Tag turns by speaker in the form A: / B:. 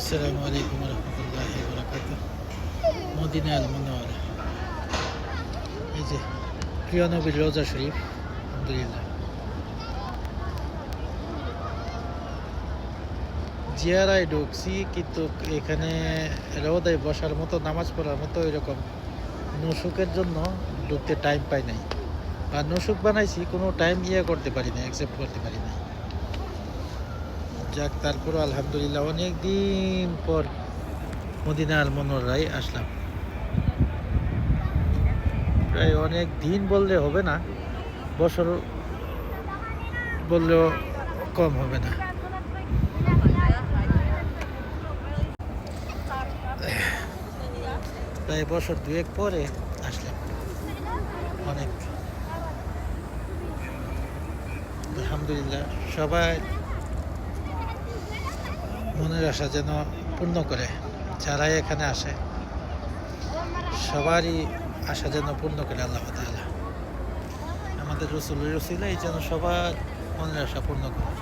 A: আসসালামু আলাইকুম রহমতুল্লাহি বারাকাতুহ। মদিনা আল মুনাওয়ারা, এই যে প্রিয় নবীর রোজা শরীফ। আলহামদুলিল্লাহ, জিয়ারায় ঢুকছি, কিন্তু এখানে রোদায় বসার মতো, নামাজ পড়ার মতো এরকম নুসুকের জন্য ঢুকতে টাইম পাই নাই, বা নুসুক বানাইছি কোনো টাইম করতে পারি না, অ্যাকসেপ্ট করতে পারি না। যাক, তারপরও আলহামদুলিল্লাহ অনেক দিন পর মদিনা আল মুনাওয়ারায় আসলাম। প্রায় অনেক দিন বললে হবে না, বছর বললেও কম হবে না। প্রায় বছর দুয়েক পরে আসলাম। অনেক আলহামদুলিল্লাহ, সবাই মনের আশা যেন পূর্ণ করে, যারাই এখানে আসে সবারই আশা যেন পূর্ণ করে আল্লাহ তাআলা। আমাদের রসুলের রসিলাই যেন সবার মনের আশা পূর্ণ করে।